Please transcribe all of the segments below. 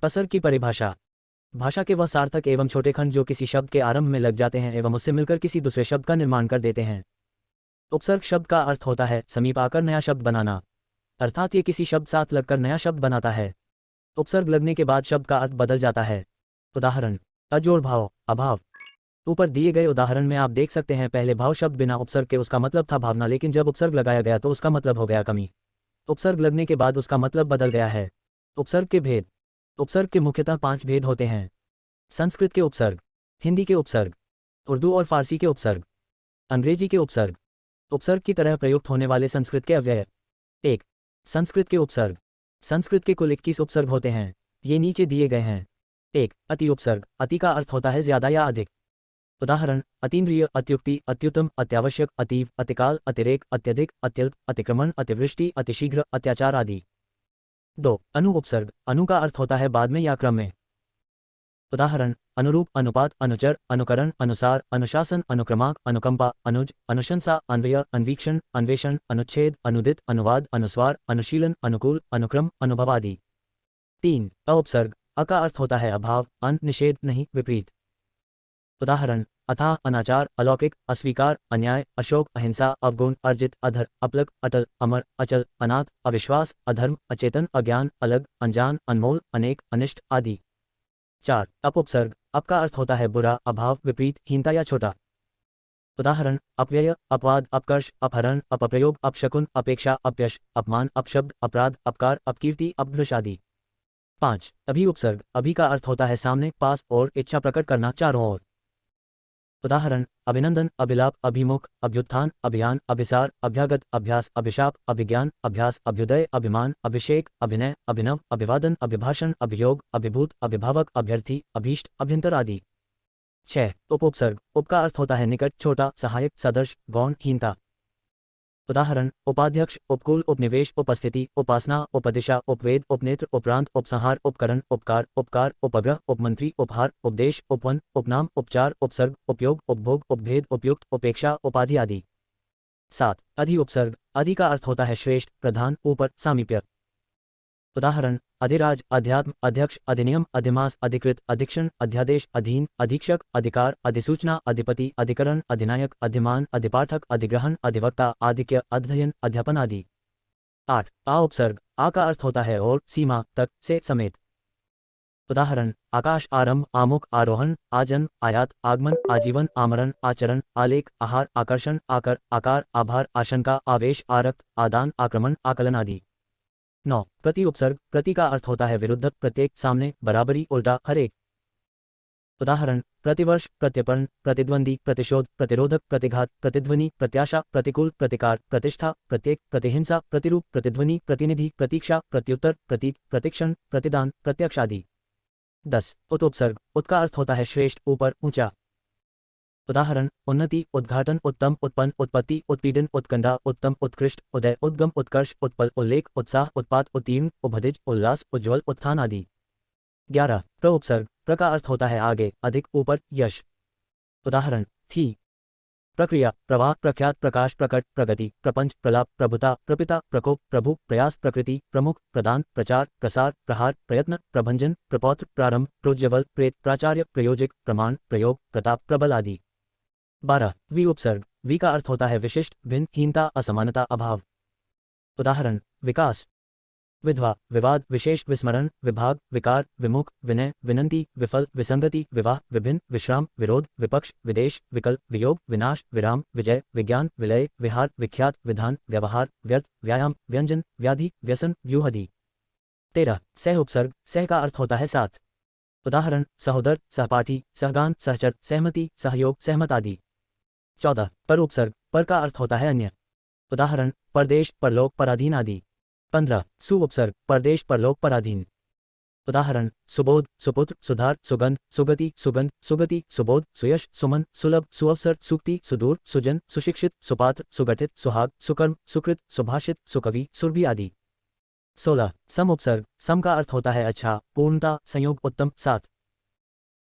कसर की परिभाषा। भाषा के वह सार्थक एवं छोटे खंड जो किसी शब्द के आरंभ में लग जाते हैं एवं उससे मिलकर किसी दूसरे शब्द का निर्माण कर देते हैं। उपसर्ग शब्द का अर्थ होता है समीप आकर नया शब्द बनाना, अर्थात ये किसी शब्द साथ लगकर नया शब्द बनाता है। उपसर्ग लगने के बाद शब्द का अर्थ बदल जाता है। उदाहरण: अजोड़ भाव, अभाव। ऊपर दिए गए उदाहरण में आप देख सकते हैं पहले भाव शब्द बिना उपसर्ग के उसका मतलब था भावना, लेकिन जब उपसर्ग लगाया गया तो उसका मतलब हो गया कमी। उपसर्ग लगने के बाद उसका मतलब बदल गया है। उपसर्ग के भेद। उपसर्ग के मुख्यतः 5 भेद होते हैं। संस्कृत के उपसर्ग, हिंदी के उपसर्ग, उर्दू और फारसी के उपसर्ग, अंग्रेजी के उपसर्ग। उपसर्ग की तरह प्रयुक्त होने वाले संस्कृत के अव्यय। 1. संस्कृत के उपसर्ग। संस्कृत के कुल 21 उपसर्ग होते हैं। ये नीचे दिए गए हैं। 1. अति उपसर्ग। अति का अर्थ होता है ज्यादा या अधिक। उदाहरण: अतीन्द्रिय, अत्युक्ति, अत्युत्तम, अत्यावश्यक, अतीव, अतिकाल, अतिरेक, अत्यधिक, अत्यल्प, अतिक्रमण, अतिवृष्टि, अतिशीघ्र, अत्याचार आदि। 2. अनु उपसर्ग। अनु का अर्थ होता है बाद में या क्रम में। उदाहरण: अनुरूप, अनुपात, अनुचर, अनुकरण, अनुसार, अनुशासन, अनुक्रमांक, अनुकंपा, अनुज, अनुशंसा, अन्वय, अन्वीक्षण, अन्वेषण, अनुच्छेद, अनुदित, अनुवाद, अनुस्वार, अनुशीलन, अनुकूल, अनुक्रम, अनुभव आदि। 3. अउपसर्ग। अ का अर्थ होता है अभाव, अंत, निषेध, नहीं, विपरीत। उदाहरण: अथाह, अनाचार, अलौकिक, अस्वीकार, अन्याय, अशोक, अहिंसा, अवगुण, अर्जित, अधर, अपलक, अटल, अमर, अचल, अनाथ, अविश्वास, अधर्म, अचेतन, अज्ञान, अलग, अनजान, अनमोल, अनेक, अनिष्ट आदि। 4. अपउपसर्ग। अप का अर्थ होता है बुरा, अभाव, विपरीत, हीनता या छोटा। उदाहरण: अपव्यय, अपवाद, अपकर्ष, अपहरण, अपप्रयोग, अपशकुन, अपेक्षा, अपयश, अपमान, अपशब्द, अपराध, अपकार, अपकीर्ति, अपभ्रश आदि। 5. अभी उपसर्ग। अभी का अर्थ होता है सामने, पास और इच्छा प्रकट करना, चारों ओर। उदाहरण: अभिनंदन, अभिलाप, अभिमुख, अभ्युत्थान, अभियान, अभिसार, अभ्यागत, अभ्यास, अभिशाप, अभिज्ञान, अभ्यास, अभ्युदय, अभिमान, अभिषेक, अभिनय, अभिनव, अभिवादन, अभिभाषण, अभियोग, अभिभूत, अभिभावक, अभ्यर्थी, अभीष्ट, अभ्यंतर आदि। 6. उपसर्ग। उप का अर्थ होता है निकट, छोटा, सहायक, सदृश, गौण, हीनता। उदाहरण: उपाध्यक्ष, उपकुल, उपनिवेश, उपस्थिति, उपासना, उपदिशा, उपवेद, उपनेत्र, उपरांत, उपसंहार, उपकरण, उपकार, उपकार, उपग्रह, उपमंत्री, उपहार, उपदेश, उपवन, उपनाम, उपचार, उपसर्ग, उपयोग, उपभोग, उपभेद, उपयुक्त, उपेक्षा, उपाधि आदि। 7. अधि उपसर्ग। अधि का अर्थ होता है श्रेष्ठ, प्रधान, ऊपर, सामीप्य। उदाहरण: अधिराज, अध्यात्म, अध्यक्ष, अधिनियम, अधिमास, अधिकृत, अधीक्षण, अध्यादेश, अधीन, अधीक्षक, अधिकार, अधिसूचना, अधिपति, अधिकरण, अधिनायक, अधिमान, अधिपाठक, अधिग्रहण, अधिवक्ता, आधिक्य, अध्ययन, अध्यापन आदि। 8. आ उपसर्ग। आ का अर्थ होता है और, सीमा, तक, से, समेत। उदाहरण: आकाश, आरंभ, आमुख, आरोहण, आजन्म, आयात, आगमन, आजीवन, आमरण, आचरण, आलेख, आहार, आकर्षण, आकर, आकार, आभार, आशंका, आवेश, आरक्त, आदान, आक्रमण, आकलन आदि। 9. प्रति उपसर्ग। प्रति का अर्थ होता है विरुद्ध, प्रत्येक, सामने, बराबरी, उल्टा, हर एक। उदाहरण: प्रतिवर्ष, प्रत्यर्पण, प्रतिद्वंदी, प्रतिशोध, प्रतिरोधक, प्रतिघात, प्रतिध्वनि, प्रत्याशा, प्रतिकूल, प्रतिकार, प्रतिष्ठा, प्रत्येक, प्रतिहिंसा, प्रतिरूप, प्रतिध्वनि, प्रतिनिधि, प्रतीक्षा, प्रत्युत्तर, प्रतीक, प्रतिक्षण, प्रतिदान, प्रत्यक्ष आदि। 10. उपसर्ग। उत का अर्थ होता है श्रेष्ठ, ऊपर, ऊंचा। उदाहरण: उन्नति, उद्घाटन, उत्तम, उत्पन्न, उत्पत्ति, उत्पीड़न, उत्कंठा, उत्तम, उत्कृष्ट, उदय, उद्गम, उत्कर्ष, उत्पल, उल्लेख, उत्साह, उत्पात, उत्तीर्ण, उभधिज, उल्लास, उज्ज्वल, उत्थान आदि। 11. प्रउपसर्ग। प्र का अर्थ होता है आगे, अधिक, ऊपर, यश। उदाहरण: थी, प्रक्रिया, प्रवाह, प्रख्यात, प्रकाश, प्रकट, प्रगति, प्रपंच, प्रलाप, प्रभुता, प्रपिता, प्रकोप, प्रभु, प्रयास, प्रकृति, प्रमुख, प्रदान, प्रचार, प्रसार, प्रहार, प्रयत्न, प्रभंजन, प्रपौत्र, प्रारंभ, प्रोज्ज्वल, प्रेत, प्राचार्य, प्रयोजक, प्रमाण, प्रयोग, प्रताप, प्रबल आदि। 12. वि उपसर्ग। वि का अर्थ होता है विशिष्ट, भिन्न, हीनता, असमानता, अभाव। उदाहरण: विकास, विधवा, विवाद, विशेष, विस्मरण, विभाग, विकार, विमुख, विनय, विनंती, विफल, विसंगति, विवाह, विभिन्न, विश्राम, विरोध, विपक्ष, विदेश, विकल्प, वियोग, विनाश, विराम, विजय, विज्ञान, विलय, विहार, विख्यात, विधान, व्यवहार, व्यर्थ, व्यायाम, व्यंजन, व्याधि, व्यसन, व्यूहदि। 13. सह उपसर्ग। सह का अर्थ होता है साथ। उदाहरण: सहोदर, सहपाठी, सहगान, सहचर, सहमति, सहयोग, सहमत आदि। 14. पर उपसर्ग। पर का अर्थ होता है अन्य। उदाहरण: परदेश, परलोक, पराधीन आदि। 15. सु उपसर्ग। परदेश, परलोक, पराधीन। उदाहरण: सुबोध, सुपुत्र, सुधार, सुगंध, सुगति, सुगंध, सुगति, सुबोध, सुयश, सुमन, सुलभ, सुअवसर, सुक्ति, सुदूर, सुजन, सुशिक्षित, सुपात्र, सुगठित, सुहाग, सुकर्म, सुकृत, सुभाषित, सुकवि, सुरभि आदि। 16. सम उपसर्ग। सम का अर्थ होता है अच्छा, पूर्णता, संयोग, उत्तम, साथ।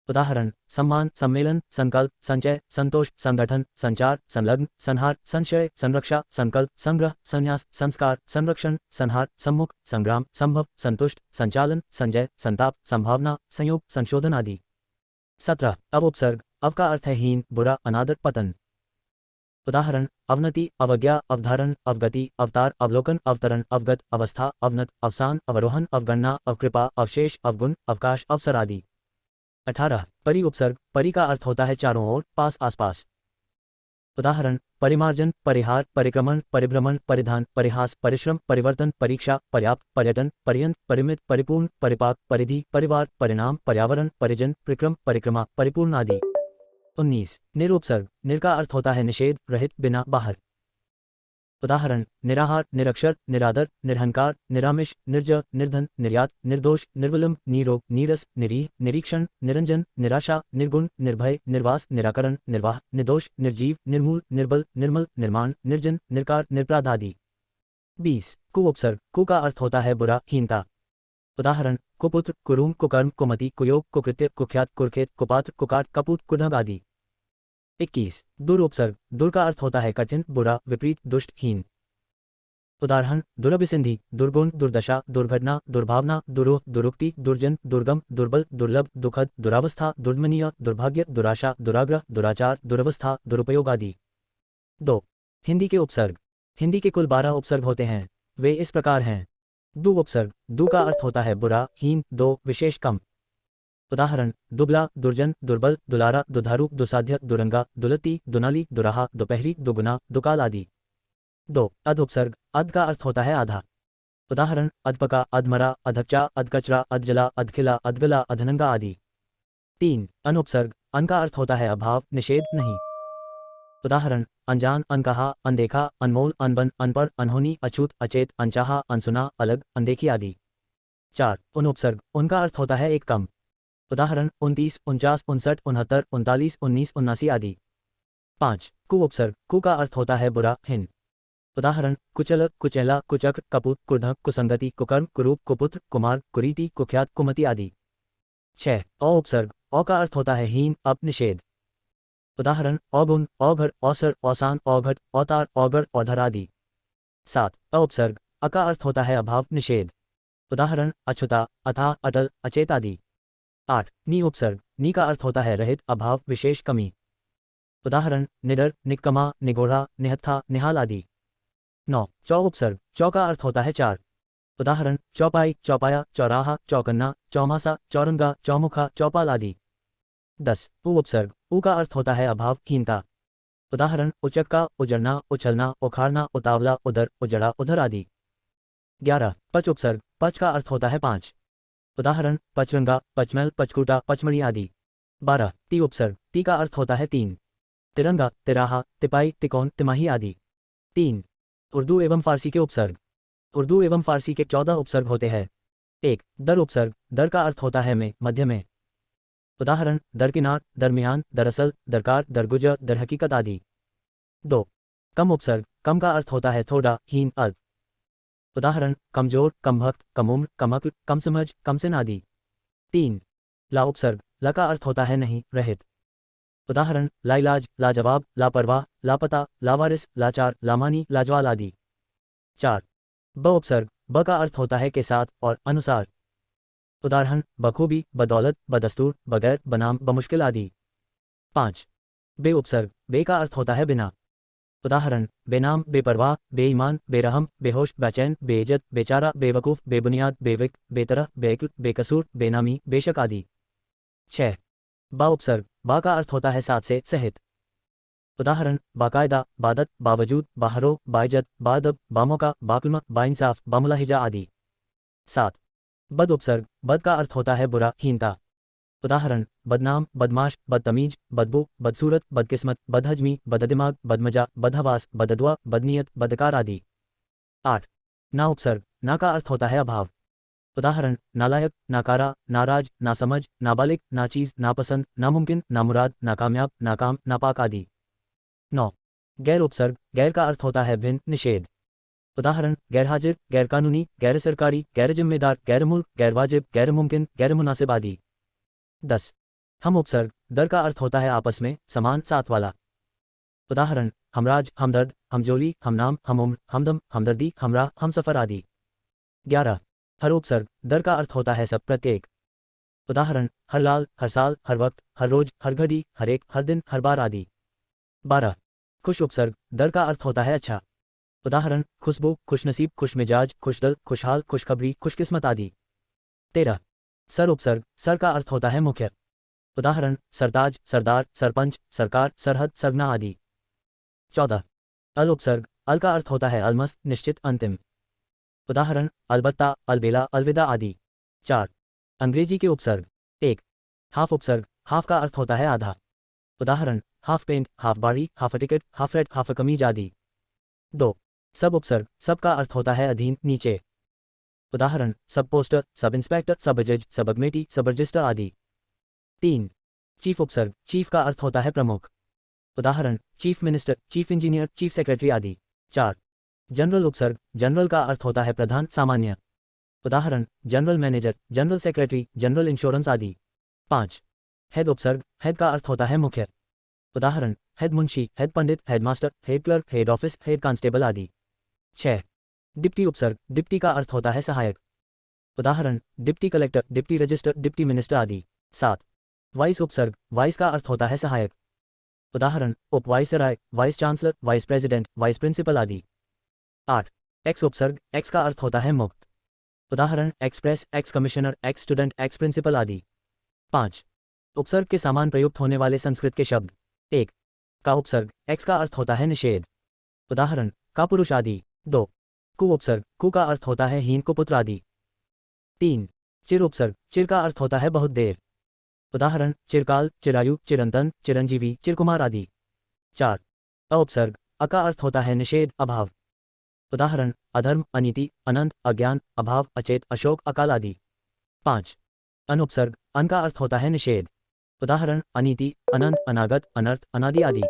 उदाहरण सम्मान, सम्मेलन, संकल्प, संचय, संतोष, संगठन, संचार, संलग्न, संहार, संशय, संरक्षा, संकल्प, संग्रह, संन्यास, संस्कार, संरक्षण, संहार, सम्मुख, संग्राम, संभव, संतुष्ट, संचालन, संजय, संताप, संभावना, संयोग, संशोधन आदि। 17 अवोपसर्ग। अव का अर्थ है हीन, बुरा, अनादर, पतन। उदाहरण अवनति, अवज्ञा, अवधारण, अवगति, अवतार, अवलोकन, अवतरण, अवगत, अवस्था, अवनत, अवसान, अवरोहन, अवगणना, अवकृपा, अवशेष, अवगुण, अवकाश, अवसर आदि। 18 परि उपसर्ग। परि का अर्थ होता है चारों ओर, पास, आसपास। उदाहरण परिमार्जन, परिहार, परिक्रमण, परिभ्रमण, परिधान, परिहास, परिश्रम, परिवर्तन, परीक्षा, पर्याप्त, पर्यटन, पर्यंत, परिमित, परिपूर्ण, परिपाक, परिधि, परिवार, परिणाम, पर्यावरण, परिजन, परिक्रम, परिक्रमा, परिपूर्ण आदि। 19 निरुपसर्ग। निर का अर्थ होता है निषेध, रहित, बिना, बाहर। उदाहरण निराहार, निरक्षर, निरादर, निर्हंकार, निरामिष, निर्जर, निर्धन, निर्यात, निर्दोष, निर्विलंब, निरोग, नीरस, निरीह, निरीक्षण, निरंजन, निराशा, निर्गुण, निर्भय, निर्वास, निराकरण, निर्वाह, निर्दोष, निर्जीव, निर्मूल, निर्बल, निर्मल, निर्माण, निर्जन, निर्कार, निरपराध आदि। 20 कुउपसर्ग। कु का अर्थ होता है बुरा, हीनता। उदाहरण कुपुत्र, कुरूम, कुकर्म, कुमति, कुयोग, कुकृत्य, कुख्यात, कुरखेत, कुपात्र, कुकाट, कपूत, कुढग आदि। 21 दुरुपसर्ग। दुर का अर्थ होता है कठिन, बुरा, विपरीत, दुष्ट, हीन। उदाहरण दुरभिसंधि, दुर्गुण, दुर्दशा, दुर्घटना, दुर्भावना, दुरूह, दुरुक्ति, दुर्जन, दुर्गम, दुर्बल, दुर्लभ, दुखद, दुरावस्था, दुर्मनीय, दुर्भाग्य, दुराशा, दुराग्रह, दुराचार, दुरवस्था, दुरुपयोग आदि। 2 हिंदी के उपसर्ग। हिंदी के कुल 12 उपसर्ग होते हैं। वे इस प्रकार हैं। दु उपसर्ग। दु का अर्थ होता है बुरा, हीन, दो, विशेष, कम। उदाहरण दुबला, दुर्जन, दुर्बल, दुलारा, दुधारू, दुसाध्य, दुरंगा, दुलती, दुनाली, दुराहा, दोपहरी, दुगुना, दुकाल आदि। 2 अध उपसर्ग। अध का अर्थ होता है आधा। उदाहरण अधपका, अधमरा, अधकचा, अधकचरा, अधजला, अधखिला, अधगला, अधनंगा आदि। 3 अनुपसर्ग। अन का अर्थ होता है अभाव, निषेध, नहीं। उदाहरण अनजान, अनकहा, अनदेखा, अनमोल, अनबन, अनपढ़, अनहोनी, अछूत, अचेत, अनचाहा, अनसुना, अलग, अनदेखी आदि। 4 अनुपसर्ग। उनका अर्थ होता है एक कम। उदाहरण 29, 49, 59, 69, 39, 19, 79 आदि। 5 कुउपसर्ग। कु का अर्थ होता है बुरा, हीन। उदाहरण कुचल, कुचैला, कुचक्र, कपूत, कुढ़क, कुसंगति, कुकर्म, कुरूप, कुपुत्र, कुमार, कुरीति, कुख्यात, कुमति आदि। 6 उपसर्ग। औ का अर्थ होता है हीन, अप, निषेध। उदाहरण औगुण, औघड़, औसर, औसान, औघट, औतार, औगड़, औधर आदि। 7 उपसर्ग। अ का अर्थ होता है अभाव, निषेध। उदाहरण अछूता, अथाह, अटल, अचेत आदि। 8 नी उपसर्ग। नी का अर्थ होता है रहित, अभाव, विशेष, कमी। उदाहरण निडर, निकमा, निगोढ़ा, निहत्था, निहाल आदि। 9 चौ उपसर्ग। चौ का अर्थ होता है चार। उदाहरण चौपाई, चौपाया, चौराहा, चौकन्ना, चौमासा, चौरंगा, चौमुखा, चौपाल आदि। 10 उपसर्ग। उ का अर्थ होता है अभाव, हीनता। उदाहरण उचक्का, उजड़ना, उछलना, उखाड़ना, उतावला, उदर, उजड़ा, उधर आदि। 11 पच उपसर्ग। पच का अर्थ होता है पाँच। उदाहरण पचरंगा, पचमैल, पचकूटा, पचमढ़ी आदि। 12 ती उपसर्ग। ती का अर्थ होता है तीन। तिरंगा, तिराहा, तिपाई, तिकोन, तिमाही आदि। 3 उर्दू एवं फारसी के उपसर्ग। उर्दू एवं फारसी के 14 उपसर्ग होते हैं। 1 दर उपसर्ग। दर का अर्थ होता है में, मध्य में। उदाहरण दरकिनार, दरमियान, दरअसल, दरकार, दरगुजर, दरहकीकत आदि। 2 कम उपसर्ग। कम का अर्थ होता है थोड़ा, हीन, अल्प। उदाहरण कमजोर, कमभक्त, कमुम्र, कमक्ल, कमसमझ, कमसिन आदि। 3 ला उपसर्ग। ला का अर्थ होता है नहीं, रहित। उदाहरण लाइलाज, लाजवाब, लापरवाह, लापता, लावारिस, लाचार, लामानी, लाजवाल आदि। 4 ब उपसर्ग। ब का अर्थ होता है के साथ और अनुसार। उदाहरण बखूबी, बदौलत, बदस्तूर, बगैर, बनाम, बमुश्किल आदि। 5 बे उपसर्ग। बे का अर्थ होता है बिना। उदाहरण बेनाम, बेपरवाह, बेईमान, बेरहम, बेहोश, बेचैन, बेइज्जत, बेचारा, बेवकूफ़, बेबुनियाद, बेविक, बेतरह, बेअक्ल, बेकसूर, बेनामी, बेशक आदि। 6 बा उपसर्ग। बा का अर्थ होता है साथ से, सहित। उदाहरण बाकायदा, बादत, बावजूद, बाहरो, बाइज्जत, बादब, बामौका, बाकल्म, बाइंसाफ, बामुलाहिजा आदि। 7 बद उपसर्ग। बद का अर्थ होता है बुरा, हीनता। उदाहरण बदनाम, बदमाश, बदतमीज, बदबू, बदसूरत, बदकिस्मत, बदहजमी, बददिमाग, बदमजा, बदहवास, बददुआ, बदनीयत, बदकार आदि। 8 ना उपसर्ग। ना का अर्थ होता है अभाव। उदाहरण नालायक, नाकारा, नाराज, नासमझ, नाबालिग, नाचीज, नापसंद, नामुमकिन, नामुराद, नाकामयाब, नाकाम, नापाक आदि। 9 गैर उपसर्ग। गैर का अर्थ होता है भिन्न, निषेध। उदाहरण गैरहाजिर, गैरकानूनी, गैर सरकारी, गैर जिम्मेदार, गैर मुल्क, गैरवाजिब, गैर मुमकिन, गैर मुनासिब आदि। 10 हम उपसर्ग दर का अर्थ होता है आपस में समान साथ वाला। उदाहरण हमराज, हमदर्द, हमजोली, हमनाम, हम उम्र, हमदम, हमदर्दी, हमराह, हमसफर आदि। 11 हर उपसर्ग दर का अर्थ होता है सब प्रत्येक। उदाहरण हर लाल, हर साल, हर वक्त, हर रोज, हर घड़ी, हर एक, हर दिन, हर बार आदि। 12 खुश उपसर्ग दर का अर्थ होता है अच्छा। उदाहरण खुशबू, खुशनसीब, खुशमिजाज, खुशदल, खुशहाल, खुशखबरी, खुशकिस्मत आदि। 13 सर उपसर्ग सर का अर्थ होता है मुख्य। उदाहरण सरताज, सरदार, सरपंच, सरकार, सरहद, सरगना आदि। 14 अल उपसर्ग अल का अर्थ होता है अलमस्त, निश्चित, अंतिम। उदाहरण अलबत्ता, अलबेला, अलविदा आदि। 4 अंग्रेजी के उपसर्ग। 1 हाफ उपसर्ग हाफ का अर्थ होता है आधा। उदाहरण हाफ पेंट, हाफ बाड़ी, half ticket, half red, half कमीज आदि। 2 सब उपसर्ग सब का अर्थ होता है अधीन, नीचे। उदाहरण सब पोस्टर, सब इंस्पेक्टर, सब जज, सब अगमेटी, सब रजिस्टर आदि। 3 चीफ उपसर्ग चीफ का अर्थ होता है प्रमुख। उदाहरण chief minister, chief engineer, chief secretary आदि। 4 जनरल उपसर्ग जनरल का अर्थ होता है प्रधान, सामान्य। उदाहरण general manager, general secretary, general insurance आदि। 5 हेड उपसर्ग हेड का अर्थ होता है मुख्य। उदाहरण हेड मुंशी, हेड पंडित, head master, head clerk, head office, head constable आदि। 6 डिप्टी उपसर्ग डिप्टी का अर्थ होता है सहायक। उदाहरण deputy collector, deputy register, deputy minister आदि। 7 वाइस उपसर्ग वाइस का अर्थ होता है सहायक। उदाहरण उप viceroy, vice chancellor, vice president, vice principal आदि। 8 एक्स उपसर्ग एक्स का अर्थ होता है मुक्त। उदाहरण express, ex commissioner, ex student, ex principal आदि। 5 उपसर्ग के समान प्रयुक्त होने वाले संस्कृत के शब्द। 1 का उपसर्ग एक्स का अर्थ होता है निषेध। उदाहरण का पुरुष आदि। 2 कु उपसर्ग कु का अर्थ होता है हीन, कुपुत्र आदि। 3 चिर उपसर्ग चिर का अर्थ होता है बहुत देर। उदाहरण चिरकाल, चिरायु, चिरंतन, चिरंजीवी, चिरकुमार आदि। 4 अ उपसर्ग अ का अर्थ होता है निषेध, अभाव। उदाहरण अधर्म, अनीति, अनंत, अज्ञान, अभाव, अचेत, अशोक, अकाल आदि। 5 अन उपसर्ग अन का अर्थ होता है निषेध। उदाहरण अनीति, अनंत, अनागत, अनर्थ, अनादि आदि।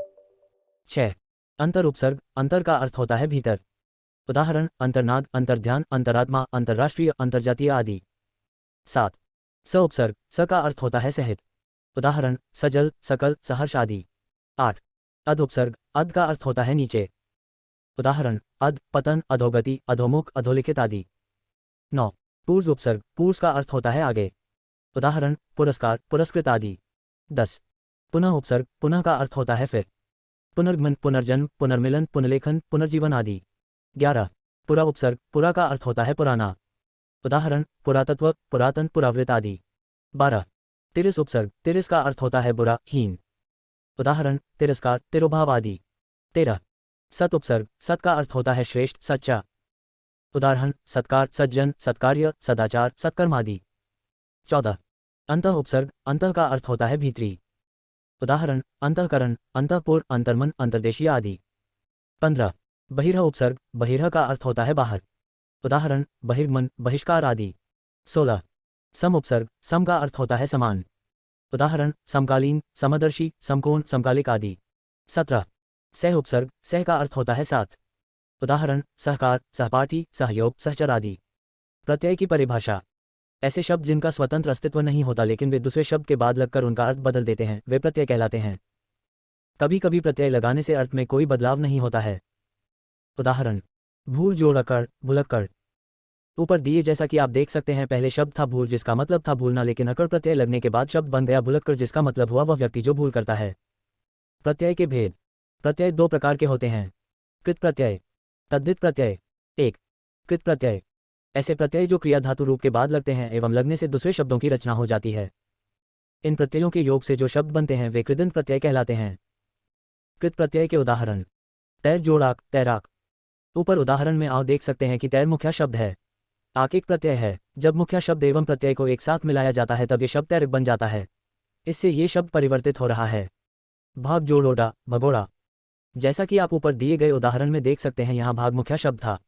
6 अंतर उपसर्ग अंतर का अर्थ होता है भीतर। उदाहरण अंतर्नाद, अंतर्ध्यान, अंतरात्मा, अंतर्राष्ट्रीय, अंतर्जातीय आदि। 7 स उपसर्ग स का अर्थ होता है सहित। उदाहरण सजल, सकल, सहर्ष आदि। 8 अध उपसर्ग अध का अर्थ होता है नीचे। उदाहरण अध, पतन, अधोगति, अधोमुख, अधोलिखित आदि। 9 पूर्व उपसर्ग पूर्व का अर्थ होता है आगे। उदाहरण पुरस्कार, पुरस्कृत आदि। 10 पुनः उपसर्ग पुनः का अर्थ होता है फिर। पुनर्गमन, पुनर्जन्म, पुनर्मिलन, पुनर्लेखन, पुनर्जीवन आदि। 11 पुरा उपसर्ग पुरा का अर्थ होता है पुराना। उदाहरण पुरातत्व, पुरातन, पुरावृत आदि। 12 तिरस उपसर्ग तिरस का अर्थ होता है बुरा, हीन। उदाहरण तिरस्कार, तिरोभाव आदि। 13 सत उपसर्ग सत का अर्थ होता है श्रेष्ठ, सच्चा। उदाहरण सत्कार, सज्जन, सत्कार्य, सदाचार, सत्कर्म आदि। 14 अंतः उपसर्ग अंतः का अर्थ होता है भीतरी। उदाहरण अंतःकरण, अंतःपुर, अंतर्मन, अंतर्देशीय आदि। 15 बहिर्ह उपसर्ग बहिर्ह का अर्थ होता है बाहर। उदाहरण बहिर्गमन, बहिष्कार आदि। 16 सम उपसर्ग सम का अर्थ होता है समान। उदाहरण समकालीन, समदर्शी, समकोण, समकालिक आदि। 17 सह उपसर्ग सह का अर्थ होता है साथ। उदाहरण सहकार, सहपाठी, सहयोग, सहचर आदि। प्रत्यय की परिभाषा। ऐसे शब्द जिनका स्वतंत्र अस्तित्व नहीं होता लेकिन वे दूसरे शब्द के बाद लगकर उनका अर्थ बदल देते हैं वे प्रत्यय कहलाते हैं। कभी कभी प्रत्यय लगाने से अर्थ में कोई बदलाव नहीं होता है। उदाहरण भूल जोड़ अकड़, भुलक्कड़। ऊपर दिए जैसा कि आप देख सकते हैं पहले शब्द था भूल जिसका मतलब था भूलना, लेकिन अकड़ प्रत्यय लगने के बाद शब्द बन गया भुलक्कड़ जिसका मतलब हुआ वह व्यक्ति जो भूल करता है। प्रत्यय के भेद। प्रत्यय दो प्रकार के होते हैं, कृत प्रत्यय, तद्धित प्रत्यय। 1 कृत प्रत्यय ऐसे प्रत्यय जो क्रिया धातु रूप के बाद लगते हैं एवं लगने से दूसरे शब्दों की रचना हो जाती है। इन प्रत्ययों के योग से जो शब्द बनते हैं वे कृदंत प्रत्यय कहलाते हैं। कृत प्रत्यय के उदाहरण तैर, जोड़ाक, तैराक। ऊपर उदाहरण में आप देख सकते हैं कि तैर मुख्य शब्द है, आक एक प्रत्यय है। जब मुख्य शब्द एवं प्रत्यय को एक साथ मिलाया जाता है तब ये शब्द तैरक बन जाता है। इससे ये शब्द परिवर्तित हो रहा है। भाग, जोड़ोड़ा, भगोड़ा। जैसा कि आप ऊपर दिए गए उदाहरण में देख सकते हैं यहाँ भाग मुख्य शब्द था।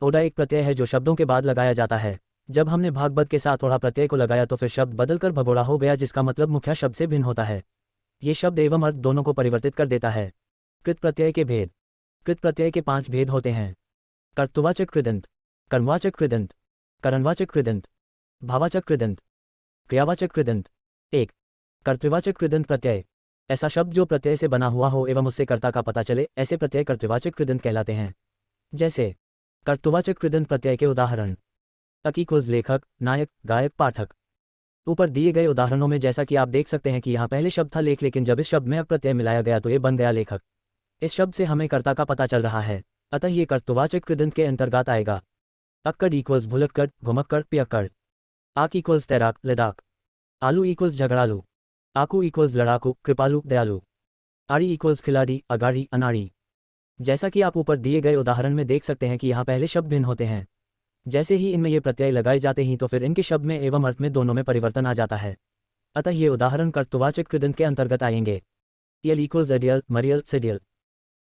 ओड़ा एक प्रत्यय है जो शब्दों के बाद लगाया जाता है। जब हमने भागवत के साथ ओढ़ा प्रत्यय को लगाया तो फिर शब्द बदलकर भगोड़ा हो गया जिसका मतलब मुख्य शब्द से भिन्न होता है। ये शब्द एवं अर्थ दोनों को परिवर्तित कर देता है। कृत प्रत्यय के भेद। कृत प्रत्यय के 5 भेद होते हैं, कर्तृवाचक कृदंत, कर्मवाचक कृदंत, करणवाचक कृदंत, भाववाचक कृदंत, क्रियावाचक कृदंत। 1 कर्तृवाचक कृदंत प्रत्यय, ऐसा शब्द जो प्रत्यय से बना हुआ हो एवं उससे कर्ता का पता चले, ऐसे प्रत्यय कर्तृवाचक कृदंत कहलाते हैं। जैसे कर्तृवाचक कृदंत प्रत्यय के उदाहरण: अक इक्वल्स लेखक, नायक, गायक, पाठक। ऊपर दिए गए उदाहरणों में जैसा कि आप देख सकते हैं कि यहाँ पहले शब्द था लेख, लेकिन जब इस शब्द में अक प्रत्यय मिलाया गया तो ये बन गया लेखक। इस शब्द से हमें कर्ता का पता चल रहा है, अतः ये कर्तृवाचक कृदंत के अंतर्गत आएगा। अक्कड़ इक्वल्स भुलक्कड़, घुमक्कड़, पियक्कड़। आक इक्वल्स तैराक, लद्दाख। आलू इक्वल्स झगड़ालू। आकू इक्वल्स लड़ाकू, कृपालु, दयालु। आड़ी इक्वल्स खिलाड़ी, अगाड़ी, अनाड़ी। जैसा कि आप ऊपर दिए गए उदाहरण में देख सकते हैं कि यहाँ पहले शब्द भिन्न होते हैं। जैसे ही इनमें ये प्रत्यय लगाए जाते हैं तो फिर इनके शब्द में एवं अर्थ में दोनों में परिवर्तन आ जाता है, अतः ये उदाहरण कर्तृवाचक कृदंत के अंतर्गत आएंगे। यल इक्वल्स अडियल, मरियल, सेडियल।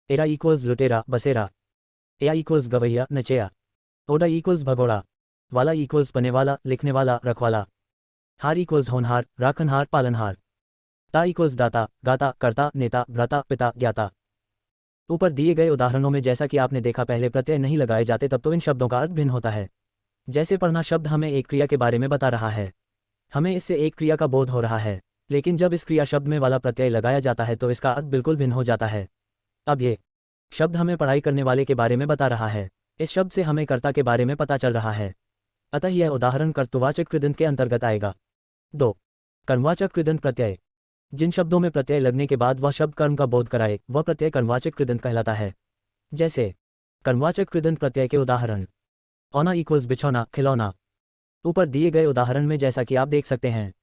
एरा इक्वल्स लुटेरा, बसेरा। एया इक्वल्स गवैया, नचेया। ओडा इक्वल्स भगोड़ा। वाला इक्वल्स पनेवाला, लिखने वाला, रखवाला। हार इक्वल्स होनहार, राखनहार, पालनहार। ता इक्वल्स दाता, गाता, कर्ता, नेता, भ्राता, पिता, ज्ञाता। ऊपर दिए गए उदाहरणों में जैसा कि आपने देखा पहले प्रत्यय नहीं लगाए जाते तब तो इन शब्दों का अर्थ भिन्न होता है। जैसे पढ़ना शब्द हमें एक क्रिया के बारे में बता रहा है, हमें इससे एक क्रिया का बोध हो रहा है, लेकिन जब इस क्रिया शब्द में वाला प्रत्यय लगाया जाता है तो इसका अर्थ बिल्कुल भिन्न हो जाता है। अब ये शब्द हमें पढ़ाई करने वाले के बारे में बता रहा है, इस शब्द से हमें कर्ता के बारे में पता चल रहा है, अतः यह उदाहरण कर्तृवाचक कृदंत के अंतर्गत आएगा। 2. कर्मवाचक कृदंत प्रत्यय, जिन शब्दों में प्रत्यय लगने के बाद वह शब्द कर्म का बोध कराए वह प्रत्यय कर्मवाचक कृदंत कहलाता है। जैसे कर्मवाचक कृदंत प्रत्यय के उदाहरण: औना इक्वल्स बिछौना, खिलौना। ऊपर दिए गए उदाहरण में जैसा कि आप देख सकते हैं,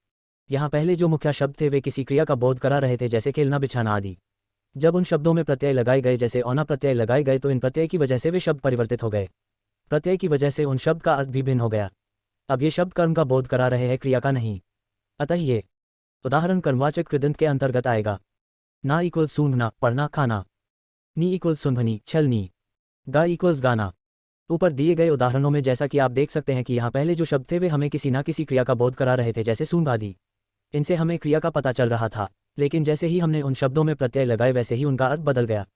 यहाँ पहले जो मुख्य शब्द थे वे किसी क्रिया का बोध करा रहे थे, जैसे खेलना, बिछाना आदि। जब उन शब्दों में प्रत्यय लगाए गए, जैसे औना प्रत्यय लगाए गए, तो इन प्रत्यय की वजह से वे शब्द परिवर्तित हो गए। प्रत्यय की वजह से उन शब्द का अर्थ भी भिन्न हो गया। अब ये शब्द कर्म का बोध करा रहे हैं, क्रिया का नहीं, अतः ये उदाहरण कर्मवाचक कृदंत के अंतर्गत आएगा। ना इक्वल्स सूंघना, पढ़ना, खाना। नी इक्वल्स सुंघनी, छलनी। गा इक्वल्स गाना। ऊपर दिए गए उदाहरणों में जैसा कि आप देख सकते हैं कि यहाँ पहले जो शब्द थे वे हमें किसी ना किसी क्रिया का बोध करा रहे थे, जैसे सूंघ आदि। इनसे हमें क्रिया का पता चल रहा था, लेकिन जैसे ही हमने उन शब्दों में प्रत्यय लगाए वैसे ही उनका अर्थ बदल गया।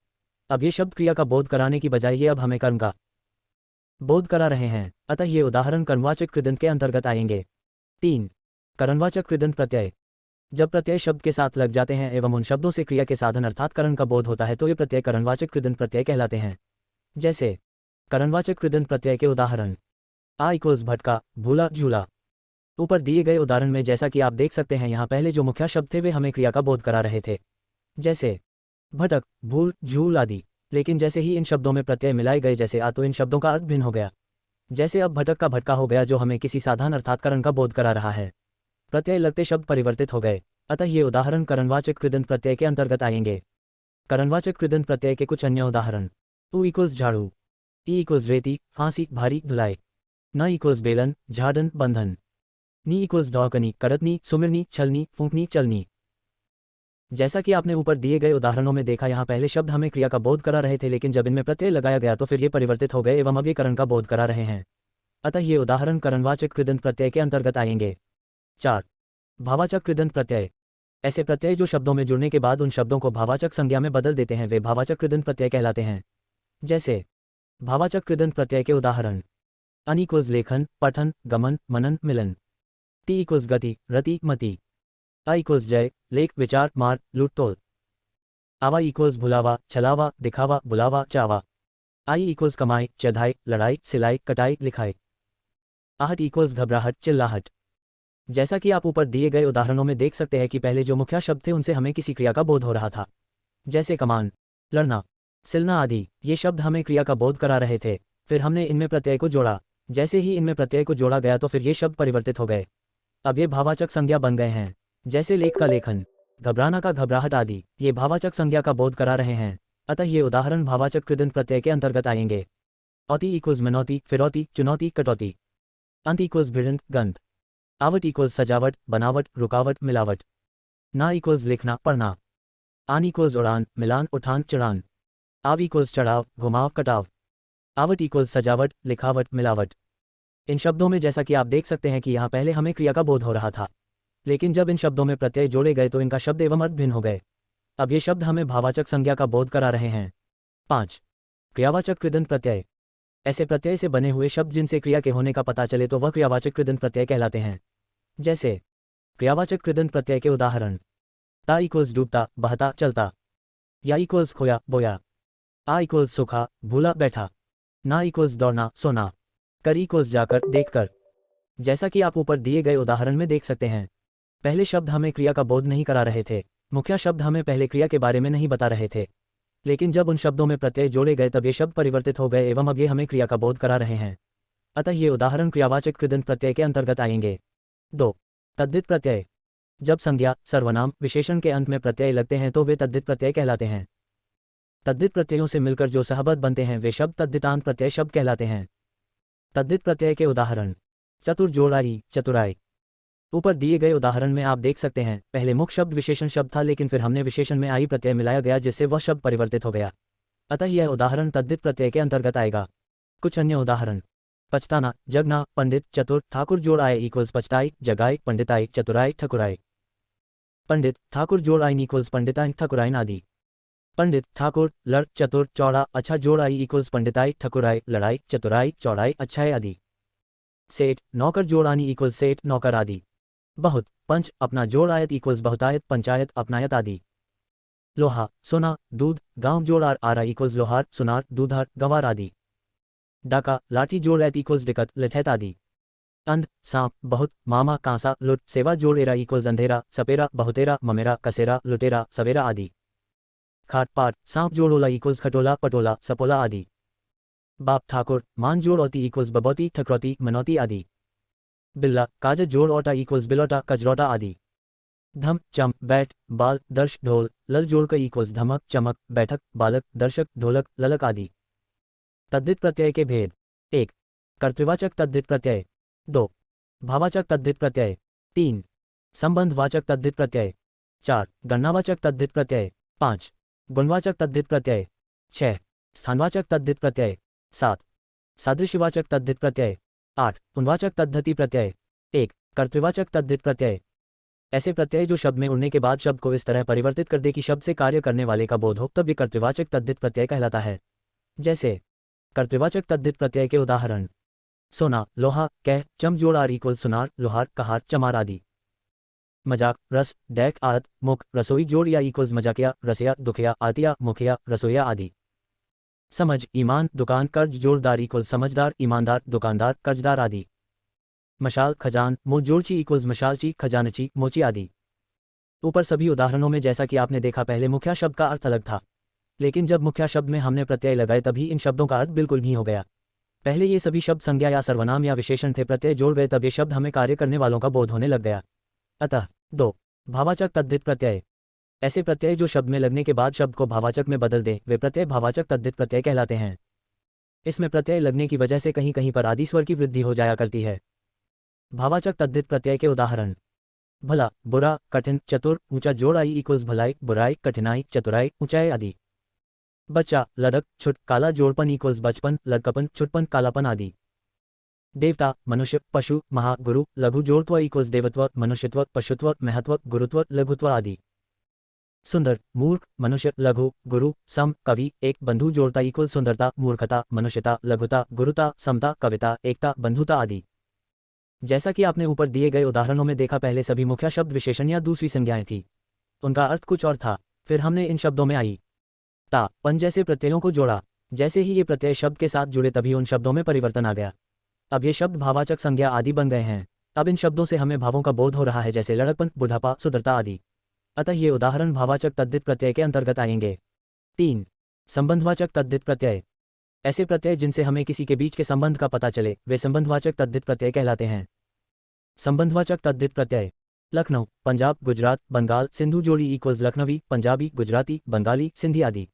अब ये शब्द क्रिया का बोध कराने की बजाय ये अब हमें कर्म का बोध करा रहे हैं, अतः ये उदाहरण कर्मवाचक कृदंत के अंतर्गत आएंगे। 3. करणवाचक कृदंत प्रत्यय, जब प्रत्यय शब्द के साथ लग जाते हैं एवं उन शब्दों से क्रिया के साधन अर्थात करण का बोध होता है तो ये प्रत्यय करणवाचक कृदंत प्रत्यय कहलाते हैं। जैसे करणवाचक कृदंत प्रत्यय के उदाहरण: आ इक्वल्स भटका, भूला, झूला। ऊपर दिए गए उदाहरण में जैसा कि आप देख सकते हैं यहाँ पहले जो मुख्य शब्द थे वे हमें क्रिया का बोध करा रहे थे, जैसे भटक, भूल, झूल आदि। लेकिन जैसे ही इन शब्दों में प्रत्यय मिलाए गए, जैसे आ, तो इन शब्दों का अर्थ भिन्न हो गया। जैसे अब भटक का भटका हो गया जो हमें किसी साधन अर्थात करण का बोध करा रहा है, प्रत्यय लगते शब्द परिवर्तित हो गए, अतः ये उदाहरण करणवाचक कृदंत प्रत्यय के अंतर्गत आएंगे। करणवाचक कृदंत प्रत्यय के कुछ अन्य उदाहरण: उ इक्वल्स झाड़ू। ई इक्वल्स रेती, फांसी, भारी, धुलाई। न इक्वल्स बेलन, झाड़न, बंधन। नी इक्वल्स दौकनी, करतनी, सुमिरनी, छलनी, फूंकनी, चलनी। जैसा कि आपने ऊपर दिए गए उदाहरणों में देखा, यहाँ पहले शब्द हमें क्रिया का बोध करा रहे थे, लेकिन जब इनमें प्रत्यय लगाया गया तो फिर ये परिवर्तित हो गए एवं अब ये करण का बोध करा रहे हैं, अतः ये उदाहरण करणवाचक कृदंत प्रत्यय के अंतर्गत आएंगे। 4. भावाचक कृदंत प्रत्यय, ऐसे प्रत्यय जो शब्दों में जुड़ने के बाद उन शब्दों को भावाचक संज्ञा में बदल देते हैं वे भावाचक कृदंत प्रत्यय कहलाते हैं। जैसे भावाचक कृदंत प्रत्यय के उदाहरण: अन इक्वल्स लेखन, पठन, गमन, मनन, मिलन। टी इक्वल्स गति, रति, मति। अ इक्वल्स जय, लेख, विचार, मार, लूट, तोल। आवा इक्वल्स भुलावा, छलावा, दिखावा, बुलावा, चावा। आई इक्वल्स कमाई, चढ़ाई, लड़ाई, सिलाई, कटाई, लिखाई। आहट इक्वल्स घबराहट, चिल्लाहट। जैसा कि आप ऊपर दिए गए उदाहरणों में देख सकते हैं कि पहले जो मुख्य शब्द थे उनसे हमें किसी क्रिया का बोध हो रहा था, जैसे कमान, लड़ना, सिलना आदि। ये शब्द हमें क्रिया का बोध करा रहे थे, फिर हमने इनमें प्रत्यय को जोड़ा, जैसे ही इनमें प्रत्यय को जोड़ा गया तो फिर ये शब्द परिवर्तित हो गए, अब ये भावाचक संज्ञा बन गए हैं। जैसे लेख का लेखन, घबराना का घबराहट आदि, ये भावाचक संज्ञा का बोध करा रहे हैं, अतः ये उदाहरण भावाचक कृदंत प्रत्यय के अंतर्गत आएंगे। औती इक्वल्स मनौती, फिरौती, चुनौती, कटौती। अंत इक्वल्स भिड़ंत, गंध। आवट इक्वल्स सजावट, बनावट, रुकावट, मिलावट। ना इक्वल्स लिखना, पढ़ना। आन इक्वल्स उड़ान, मिलान, उठान, चढ़ान। आव इक्वल्स चढ़ाव, घुमाव, कटाव। आवट इक्वल्स सजावट, लिखावट, मिलावट। इन शब्दों में जैसा कि आप देख सकते हैं कि यहाँ पहले हमें क्रिया का बोध हो रहा था, लेकिन जब इन शब्दों में प्रत्यय जोड़े गए तो इनका शब्द एवं अर्थ भिन्न हो गए, अब ये शब्द हमें भावाचक संज्ञा का बोध करा रहे हैं। 5. क्रियावाचक कृदंत प्रत्यय, ऐसे प्रत्यय से बने हुए शब्द जिनसे क्रिया के होने का पता चले तो वह क्रियावाचक कृदंत प्रत्यय कहलाते हैं। जैसे क्रियावाचक कृदंत प्रत्यय के उदाहरण: ता इक्वल्स डूबता, बहता, चलता। या इक्वल्स खोया, बोया। आ इक्वल्स सूखा, भूला, बैठा। ना इक्वल्स दौड़ना, सोना। कर इक्वल्स जाकर, देखकर। जैसा कि आप ऊपर दिए गए उदाहरण में देख सकते हैं, पहले शब्द हमें क्रिया का बोध नहीं करा रहे थे। मुख्य शब्द हमें पहले क्रिया के बारे में नहीं बता रहे थे, लेकिन जब उन शब्दों में प्रत्यय जोड़े गए तब ये शब्द परिवर्तित हो गए एवं अब ये हमें क्रिया का बोध करा रहे हैं। अतः ये उदाहरण क्रियावाचक कृदंत प्रत्यय के अंतर्गत आएंगे। 2. तद्धित प्रत्यय। जब संज्ञा, सर्वनाम, विशेषण के अंत में प्रत्यय लगते हैं तो वे तद्धित प्रत्यय कहलाते हैं। तद्धित प्रत्ययों से मिलकर जो सहबद्ध बनते हैं वे शब्द तद्धितांत प्रत्यय शब्द कहलाते हैं। तद्धित प्रत्यय के उदाहरण: चतुर जोड़ाई, चतुराई। ऊपर दिए गए उदाहरण में आप देख सकते हैं, पहले मुख्य शब्द विशेषण शब्द था, लेकिन फिर हमने विशेषण में आई प्रत्यय मिलाया गया जिससे वह शब्द परिवर्तित हो गया। अतः यह उदाहरण तद्धित प्रत्यय के अंतर्गत आएगा। कुछ अन्य उदाहरण: पछताना, जगना, पंडित, चतुर, ठाकुर जोड़ आए इक्वल्स पछताई, जगाई, पंडिताई, चतुराई, ठकुराई। पंडित, ठाकुर जोड़ आइन इक्वल्स पंडिताइन, ठकुराइन आदि। पंडित, ठाकुर, लड़, चतुर, चौड़ा, अच्छा जोड़ आई इक्वल्स पंडिताई, ठकुराई, लड़ाई, चतुराई, चौड़ाई, अच्छाई आदि। सेठ, नौकर जोड़ आनी इक्वल्स सेठ, नौकर आदि। बहुत, पंच, अपना जोड़ आयत इक्वल्स बहुतायत, पंचायत, अपनायत आदि। लोहा, सोना, दूध, गांव जोड़ आरा इक्वल्स लोहार, सुनार, दूधार, गंवार आदि। डाका, लाठी जोड़ ऐत इक्वल्स डिकत, लिठैत आदि। अंध, सांप, बहुत, मामा, कांसा, लुट, सेवा जोड़ एरा इक्वल्स अंधेरा, सपेरा, बहुतेरा, ममेरा, कसेरा, लुटेरा, सवेरा आदि। खाट, पाट, सांप जोड़ ओला इक्वल्स खटोला, पटोला, सपोला आदि। बाप, ठाकुर, मान जोड़ औती इक्वल्स बबौती, ठकरौती, मनौती आदि। बिल्ला, काजत जोड़ औटा इक्वल्स बिलौटा, कजरौटा आदि। धम, चम, बैठ, बाल, दर्श, ढोल, लल जोड़ क इक्वल्स धमक, चमक, बैठक, बालक, दर्शक, ढोलक, ललक आदि। तद्धित प्रत्यय के भेद: 1. कर्तृवाचक तद्धित प्रत्यय। 2. भावाचक तद्धित प्रत्यय। 3. संबंधवाचक तद्धित प्रत्यय। 4. गणनावाचक तद्धित प्रत्यय। 5. गुणवाचक तद्धित प्रत्यय। 6. स्थानवाचक तद्धित प्रत्यय। 7. सादृश्यवाचक तद्धित प्रत्यय। 8. उन्वाचक तद्धति प्रत्यय। 1. कर्तृवाचक तद्धित प्रत्यय। ऐसे प्रत्यय जो शब्द में उड़ने के बाद शब्द को इस तरह परिवर्तित कर दे कि शब्द से कार्य करने वाले का बोध हो, तब ये कर्तृवाचक तद्धित प्रत्यय कहलाता है। जैसे कर्तृवाचक तद्धित प्रत्यय के उदाहरण: सोना, लोहा, कह, चम जोड़ आर इक्वल सुनार, लोहार, कहार, चमार आदि। मजाक, रस, डैक, आत, मुख, रसोई जोड़ या इक्वल्स मजाकिया, रसिया, दुखिया, आतिया, मुखिया, रसोईया आदि। समझ, ईमान, दुकान, कर्ज जोड़दार इक्वल समझदार, ईमानदार, दुकानदार, कर्जदार आदि। मशाल, खजान, मुंह जोड़ची इक्वल्स मशालची, खजानची, मोची आदि। ऊपर सभी उदाहरणों में जैसा कि आपने देखा, पहले मुख्य शब्द का अर्थ अलग था, लेकिन जब मुख्य शब्द में हमने प्रत्यय लगाए तभी इन शब्दों का अर्थ बिल्कुल भी हो गया। पहले ये सभी शब्द संज्ञा या सर्वनाम या विशेषण थे, प्रत्यय जोड़ गए तब ये शब्द हमें कार्य करने वालों का बोध होने लग गया। अतः 2. भावाचक तद्धित प्रत्यय। ऐसे प्रत्यय जो शब्द में लगने के बाद शब्द को भावाचक में बदल दें वे प्रत्यय भावाचक तद्धित प्रत्यय कहलाते हैं। इसमें प्रत्यय लगने की वजह से कहीं कहीं पर आदि स्वर की वृद्धि हो जाया करती है। भावाचक तद्धित प्रत्यय के उदाहरण: भला, बुरा, कठिन, चतुर, ऊंचा जोड़ आई इक्वल्स भलाई, बुराई, कठिनाई, चतुराई, ऊंचाई आदि। बच्चा, लड़क, छुट, काला जोड़पन इक्वल्स बचपन, लड़कपन, छुटपन, कालापन आदि। देवता, मनुष्य, पशु, महा, गुरु, लघु जोड़त्व इक्वल्स देवत्व, मनुष्यत्व, पशुत्व, महत्व, गुरुत्व, लघुत्व आदि। सुंदर, मूर्ख, मनुष्य, लघु, गुरु, सम, कवि, एक, बंधु जोड़ता इक्वल सुंदरता, मूर्खता, मनुष्यता, लघुता, गुरुता, समता, कविता, एकता, बंधुता आदि। जैसा कि आपने ऊपर दिए गए उदाहरणों में देखा, पहले सभी मुख्य शब्द विशेषण या दूसरी संज्ञाएं थी, उनका अर्थ कुछ और था। फिर हमने इन शब्दों में आई, ता, पन जैसे प्रत्ययों को जोड़ा। जैसे ही ये प्रत्यय शब्द के साथ जुड़े तभी उन शब्दों में परिवर्तन आ गया। अब ये शब्द भावाचक संज्ञा आदि बन गए हैं। अब इन शब्दों से हमें भावों का बोध हो रहा है, जैसे लड़कपन, बुढ़ापा, सुंदरता आदि। अतः ये उदाहरण भावाचक तद्धित प्रत्यय के अंतर्गत आएंगे। 3. संबंधवाचक तद्धित प्रत्यय। ऐसे प्रत्यय जिनसे हमें किसी के बीच के संबंध का पता चले वे संबंधवाचक तद्धित प्रत्यय कहलाते हैं। संबंधवाचक तद्धित प्रत्यय: लखनऊ, पंजाब, गुजरात, बंगाल, सिंधु जोड़ी इक्वल्स लखनवी, पंजाबी, गुजराती, बंगाली, सिंधी आदि।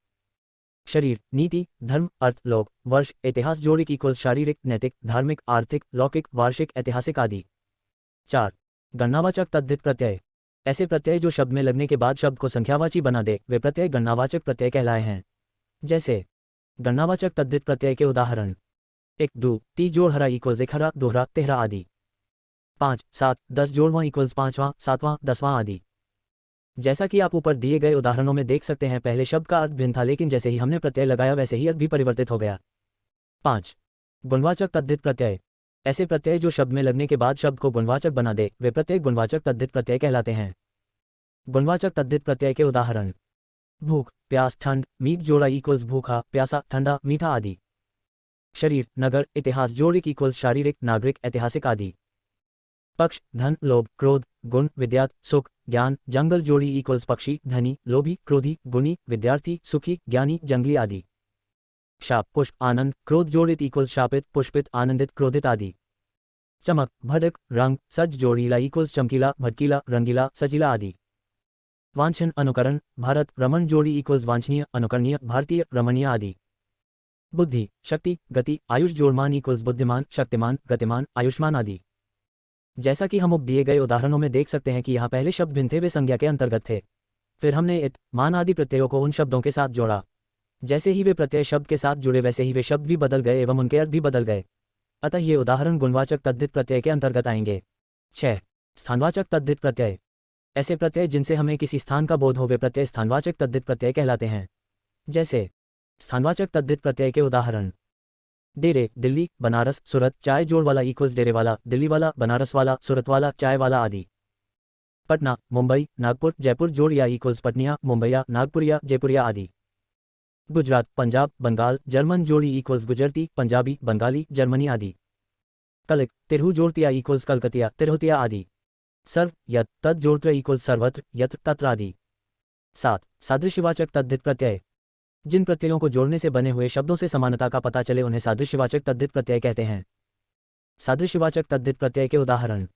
शरीर, नीति, धर्म, अर्थ, लोक, वर्ष, इतिहास जोड़िक इक्वल्स शारीरिक, नैतिक, धार्मिक, आर्थिक, लौकिक, वार्षिक, ऐतिहासिक आदि। 4. गणनावाचक तद्धित प्रत्यय। ऐसे प्रत्यय जो शब्द में लगने के बाद शब्द को संख्यावाची बना दे वे प्रत्यय गणनावाचक प्रत्यय कहलाए हैं। जैसे गणनावाचक तद्धित प्रत्यय के उदाहरण: 1, 2, 3 जोड़ हरा इक्वल्स एक हरा, दोहरा, तेहरा आदि। 5, 7, 10 जोड़वां इक्वल्स पांचवां, सातवां, 10वां आदि। जैसा कि आप ऊपर दिए गए उदाहरणों में देख सकते हैं, पहले शब्द का अर्थ भिन्न था, लेकिन जैसे ही हमने प्रत्यय लगाया वैसे ही अर्थ भी परिवर्तित हो गया। 5. गुणवाचक तद्धित प्रत्यय। ऐसे प्रत्यय जो शब्द में लगने के बाद शब्द को गुणवाचक बना दे वे प्रत्यय गुणवाचक तद्धित प्रत्यय कहलाते हैं। गुणवाचक तद्धित प्रत्यय के उदाहरण। भूख, प्यास, ठंड, मीठ जोड़ा इक्वल्स भूखा, प्यासा, ठंडा, मीठा आदि। शरीर, नगर, इतिहास जोड़ इक्वल्स शारीरिक, नागरिक, ऐतिहासिक आदि। पक्ष, धन, लोभ, क्रोध, गुण, विद्यात, सुख, ज्ञान, जंगल जोड़ी इक्वल्स पक्षी, धनी, लोभी, क्रोधी, गुणी, विद्यार्थी, सुखी, ज्ञानी, जंगली आदि। शाप, पुष्प, आनंद, क्रोध जोड़ित इक्वल्स शापित, पुष्पित, आनंदित, क्रोधित आदि। चमक, भड़क, रंग, सज जोड़ीला इक्वल्स चमकीला, भड़कीला, रंगीला, सजीला आदि। वांछन, अनुकरण, भारत, रमण जोड़ी इक्वल्स वांछनीय, अनुकरणीय, भारतीय, रमणीय आदि। बुद्धि, शक्ति, गति, आयुष जोड़मान इक्वल्स बुद्धिमान, शक्तिमान, गतिमान, आयुष्मान आदि। जैसा कि हम अब दिए गए उदाहरणों में देख सकते हैं कि यहाँ पहले शब्द भिन्न थे, वे संज्ञा के अंतर्गत थे। फिर हमने इत, मान आदि प्रत्ययों को उन शब्दों के साथ जोड़ा। जैसे ही वे प्रत्यय शब्द के साथ जुड़े वैसे ही वे शब्द भी बदल गए एवं उनके अर्थ भी बदल गए। अतः ये उदाहरण गुणवाचक तद्धित प्रत्यय के अंतर्गत आएंगे। 6. स्थानवाचक तद्धित प्रत्यय। ऐसे प्रत्यय जिनसे हमें किसी स्थान का बोध हो वे प्रत्यय स्थानवाचक तद्धित प्रत्यय कहलाते हैं। जैसे स्थानवाचक तद्धित प्रत्यय के उदाहरण। डेरे, दिल्ली, बनारस, सूरत, चाय जोड़ वाला इक्वल्स डेरे वाला, दिल्ली वाला, बनारस वाला, सूरत वाला, चाय वाला आदि। पटना, मुंबई, नागपुर, जयपुर जोड़ या इक्वल्स पटनिया, मुंबईया, नागपुरिया, जयपुरिया आदि। गुजरात, पंजाब, बंगाल, जर्मन जोड़ी इक्वल्स गुजरती, पंजाबी, बंगाली, जर्मनी आदि। कलिक, तिरहु जोड़तिया इक्वल्स कलकतिया, तिरहुतिया आदि। सर्व, यत, तद जोड़त्र इक्वल्स सर्वत्र, यत्र, तत्र आदि। 7. सादृश्यवाचक तद्धित प्रत्यय। जिन प्रत्ययों को जोड़ने से बने हुए शब्दों से समानता का पता चले उन्हें सादृश्यवाचक तद्धित प्रत्यय कहते हैं। सादृश्यवाचक तद्धित प्रत्यय के उदाहरण।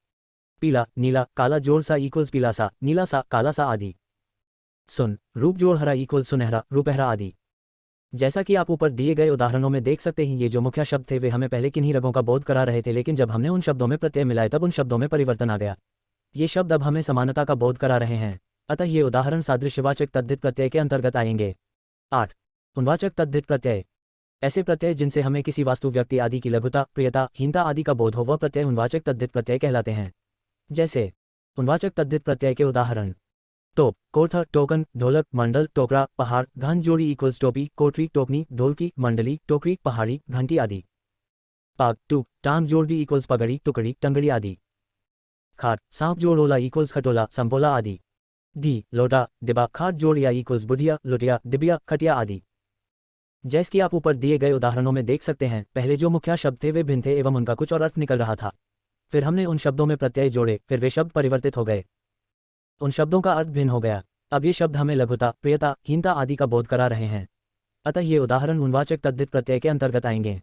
पीला, नीला, काला जोड़ सा इक्वल्स पीला सा, नीला सा, काला सा आदि। सुन, रूप जोड़ हरा इक्वल्स सुनहरा, रूपहरा आदि। जैसा कि आप ऊपर दिए गए उदाहरणों में देख सकते हैं, ये जो मुख्य शब्द थे वे हमें पहले किन्हीं रगों का बोध करा रहे थे, लेकिन जब हमने उन शब्दों में प्रत्यय मिलाए तब उन शब्दों में परिवर्तन आ गया। ये शब्द अब हमें समानता का बोध करा रहे हैं। अतः ये उदाहरण सादृश्यवाचक तद्धित प्रत्यय के अंतर्गत आएंगे। 8. उन्वाचक तद्धित प्रत्यय। ऐसे प्रत्यय जिनसे हमें किसी वास्तु, व्यक्ति आदि की लघुता, प्रियता, हीनता आदि का बोध हो वह प्रत्यय उन्वाचक तद्धित प्रत्यय कहलाते हैं। जैसे उन्वाचक तद्धित प्रत्यय के उदाहरण। टोप, कोठा, टोकन, ढोलक, मंडल, टोकरा, पहाड़, घन जोड़ी इक्वल्स टोपी, कोठरी, टोकनी, ढोलकी, मंडली, टोकरी, पहाड़ी, घंटी आदि। पाग, टूक, टांग जोड़ी इक्वल्स पगड़ी, टुकड़ी, टंगड़ी आदि। खाट, सांप जोड़ ओला इक्वल्स खटोला, संपोला आदि। दी, लोटा, डिबा, खाट जोड़ या इक्वल्स बुढ़िया, लुटिया, डिबिया, खटिया आदि। जैसे कि आप ऊपर दिए गए उदाहरणों में देख सकते हैं, पहले जो मुख्य शब्द थे वे भिन्न थे एवं उनका कुछ और अर्थ निकल रहा था। फिर हमने उन शब्दों में प्रत्यय जोड़े, फिर वे शब्द परिवर्तित हो गए, उन शब्दों का अर्थ भिन्न हो गया। अब ये शब्द हमें लघुता, प्रियता, हीनता आदि का बोध करा रहे हैं। अतः ये उदाहरण उन्वाचक तद्धित प्रत्यय के अंतर्गत आएंगे।